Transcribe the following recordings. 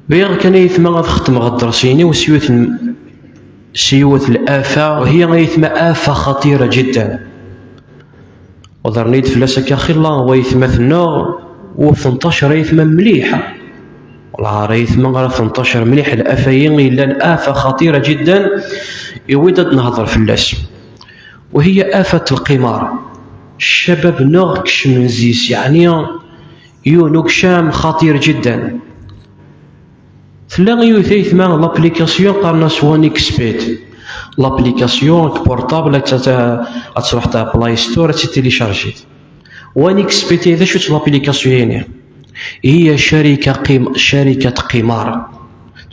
بيغ كان يثما غاد خدم غاد درسيني سيوت الآفة، وهي يثما آفة خطيرة جدا. وضرنيت فلاسك أخي الله هو يثما ثنو و 18 يثما مليحة، والله راه يثما غير 18 مليح. الآفة هي إلا الآفة خطيرة جدا يويد نهضر فلاس، وهي آفة القمار. الشباب نوغ كشمنزيس يعني يونوك شام خطير جدا. تلاقي يثما لابليكاسيون قالنا سوانيكس بيت، لابليكاسيون بورطابل تروح تاع بلاي ستور تيليشارجي. وانيكس بيت هذا شو لابليكاسيون هي شركة قمار.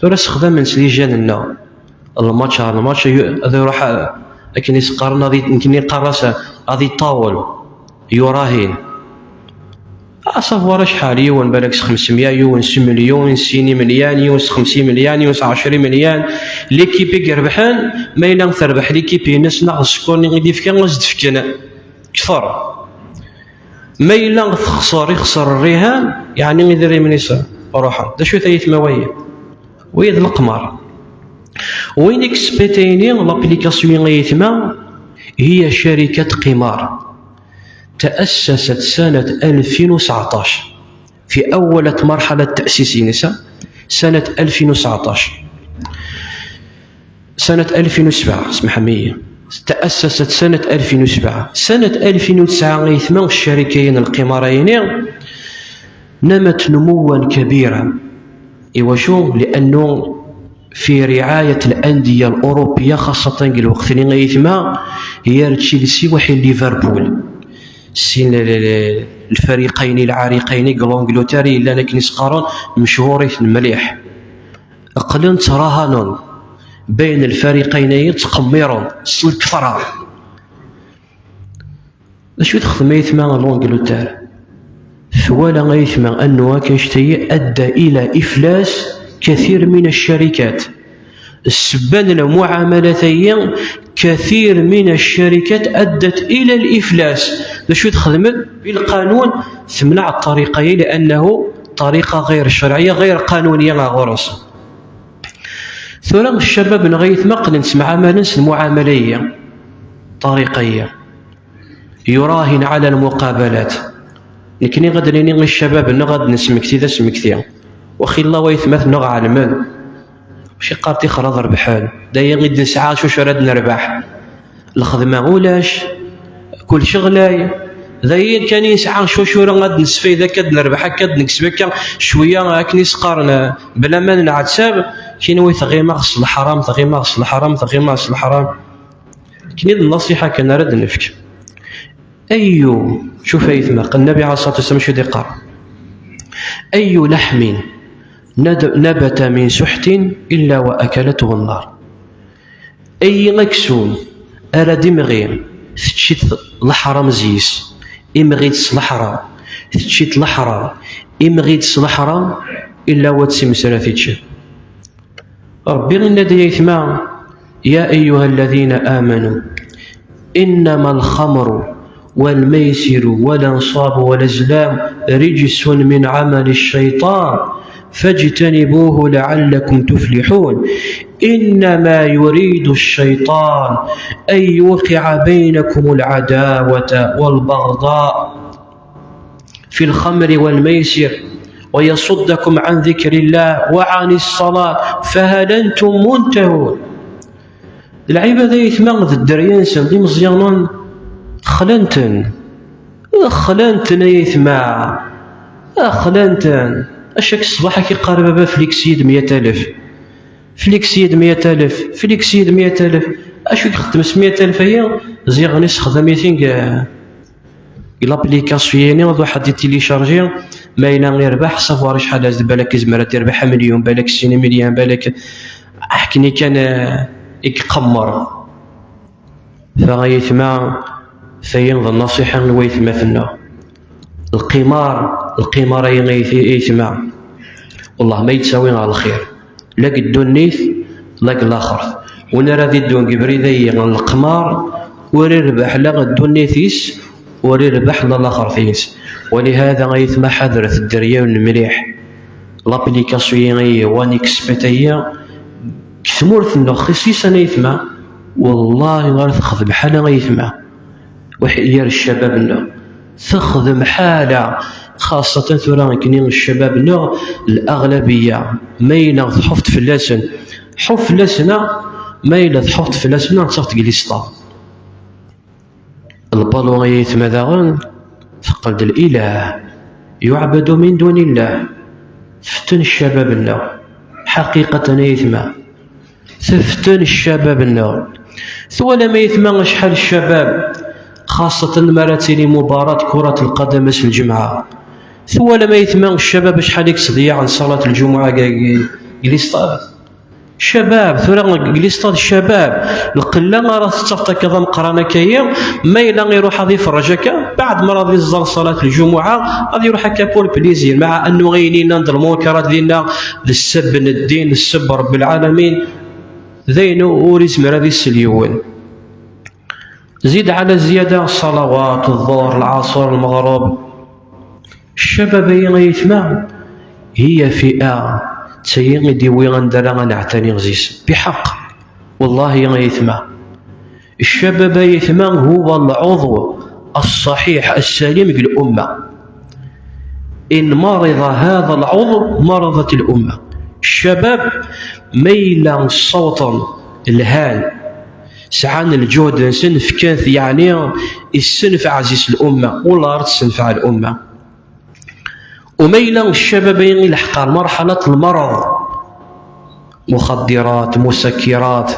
ترى خدام لي جالنا الماتش هذا يروح لكن يسقرن هذه يمكن يقرص هذه طاول يراهن صافوار شحال يون بالك 500 يون 6 مليون 6 مليون يون 50 مليون يون 20 مليون. ليكيب يربحان ما إلا تربح ليكيب ناس ناقص شكون غيدي فكا غزد فكنا كثر، ما إلا يخسر الرهان يعني يدير من يسار روحا. دا شو ثايت موايا ويد القمار. وين اكسبيتيني لابليكاسيون يتما هي شركة قمار تأسست سنة 2019 في أول مرحلة تأسيس سنة 2019 سنة 2007 اسمح مية تأسست سنة 2007. سنة 2009 غيثما الشركتين القمارين نمت نموا كبيرا. إيواشو لأنه في رعاية الأندية الأوروبية خاصة الوقت اللي غيثما هي تشيلسي وحين ليفربول، سين الفريقين العريقين كلونجلوتاري إلا لكن يسقارون مشهورين مليح. أقلن تراهنون بين الفريقين يتقمرون الكثرة. شو تخدم يثما لونجلترا ثوالا غيثما أنه كيشتي أدى إلى إفلاس كثير من الشركات. السبان المعاملاتية كثير من الشركات أدت إلى الإفلاس. شو تخدم بالقانون تمنع الطريقة لأنه طريقة غير شرعية غير قانونية غرس. ثورة الشباب نغيث مقل نسمع ناس المعاملية طريقية يراهن على المقابلات. لكن غدريني الشباب نغد نسمكتي ذا سمكتي وخي الله ويثمث نغ علمان ماشي قارتي خراض ربحان دايا غيد نسعى شو راد نربح الخدمة ولاش كل شغلاي ذايا كان يسعى شو غاد نسفي ذا كاد نربح كاد نكسب شوية هاك نسقارنا بلا ما نعتساب كاين وي تغيماغ الحرام تغيماغ الحرام تغيماغ الحرام. كاين النصيحة كان راد نفك أيو شوف يثما النبي عليه الصلاة والسلام شو ديقار أي لحم نبت من سحت إلا وأكلته النار. أي مكسون أراد مغير تشيت الحرام زيس إمغيت الحرام تشيت الحرام إمغيت الحرام إلا وتسم سلاثيتش. ربي الذي يثما يا أيها الذين آمنوا إنما الخمر والميسر والأنصاب والأزلام رجس من عمل الشيطان فاجتنبوه لعلكم تفلحون. إنما يريد الشيطان أن يوقع بينكم العداوة والبغضاء في الخمر والميسر ويصدكم عن ذكر الله وعن الصلاة فهل أنتم منتهون. العبادة يتمغذ الدريان سندي مزيانون خلنتن يثمع خلنتن أشك الصباح كي قارب بابا فليكسيد 100,000 فليكسيد 100,000 فليكسيد 100,000 أشو يخدم 100,000 هي زيغني خدمتين لابليكاسيون واحد يتيليشارجي ما إلا يربح صافوار شحال هاز بالك زمرة تربح مليون بالك 60 مليون بالك أحكني كان يقمر فغيثما فين النصيحة ويثما فينا القمار يثما والله ما يتساوي على الخير لا قدون نيث لا الآخر ونرى ذي الدون قبري ذي القمار وري ربح لا قدون نيثيس وري ربح لا الآخر فيس. ولهذا غيثما حذرت الدريان المليح لابليكاسيون وانيكس بتايا كثمورت انه خصيصا يثما والله غير تخدم حاله يثما وحيار الشباب انه تخدم حاله خاصة ثورة كنين الشباب انه الاغلبية مايلة تحفظ فلاسن حف فلاسنا مايلة تحفظ فلاسنا تاخد جليسطا البالون يثما داغن تقلد الاله يعبد من دون الله فتن الشباب النار حقيقة يثما تفتن الشباب النار ثولا ما يثما شحال الشباب خاصة المراتب مباراة كرة القدم الجمعة ثولا ما يثما الشباب شحال يكصديع عن صلاة الجمعة جليسطاد شباب ثورا جليسطاد الشباب القلة راه تتفتا كذا مقرانا كايا ما إلا يروح غادي يفرجك بعد ما راضي يزر صلاة الجمعة غادي يروح هكا بول بليزير مع أنه غينينا ند المنكرات ديالنا للسب الدين للسب رب العالمين ذينو وريزم راه السليون زيد على زيادة الصلوات الظهر العصر المغرب الشباب يثما هي فئة تيغدي ويغندر غنعتني غزيس بحق والله يثما الشباب يثما هو العضو الصحيح السليم للأمة إن مرض هذا العضو مرضت الأمة الشباب ميلا صوتا الهان سعان الجهد نسنف كانت يعني السنف عزيز الأمة ولا رد سنفع الأمة وميلا الشباب يلحق مرحلة المرض مخدرات مسكرات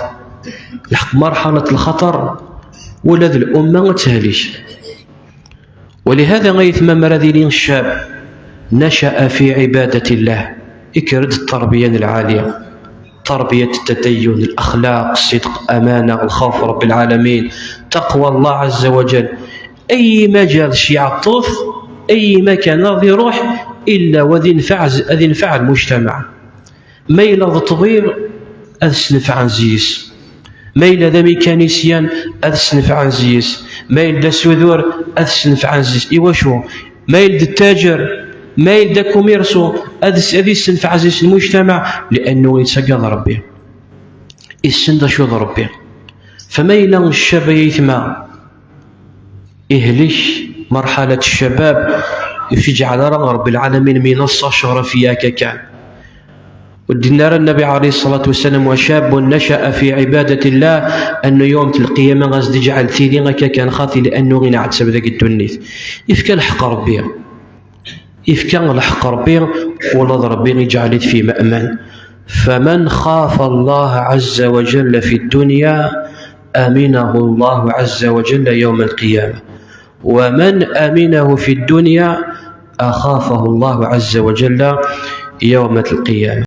لحق مرحلة الخطر ولد الأمة ما تهليش ولهذا غيثما مرذلين الشاب نشأ في عبادة الله يكرد التربية العالية تربية التدين الأخلاق الصدق أمانة الخوف رب العالمين تقوى الله عز وجل أي مجال شيع الطرف أي مكان راضي يروح إلا وذي نفع المجتمع ما إلا ذا طبيب أذس عن زيس ما إلا ذا ميكانيسيان أذس عن زيس ما إلا سوذور أذس عن زيس إيوا شو ما إلا التاجر ما إلا كوميرسو أذس نفع زيس المجتمع لأنه يتسقط ربي السند شو ربي فما إلا الشاب يثمى إهلش مرحلة الشباب يجعل رب العالمين منصة شرفية كان ودينا النبي عليه الصلاة والسلام وشاب نشأ في عبادة الله أنه يوم القيامة غازد يجعل ثيلين كان خاطي لأنه غنى عد سبب ذاك الدنيث يفكى الحق ربي يفكى الحق ربي ولا ربي يجعل في مأمن فمن خاف الله عز وجل في الدنيا أمنه الله عز وجل يوم القيامة ومن أمنه في الدنيا أخافه الله عز وجل يوم القيامة.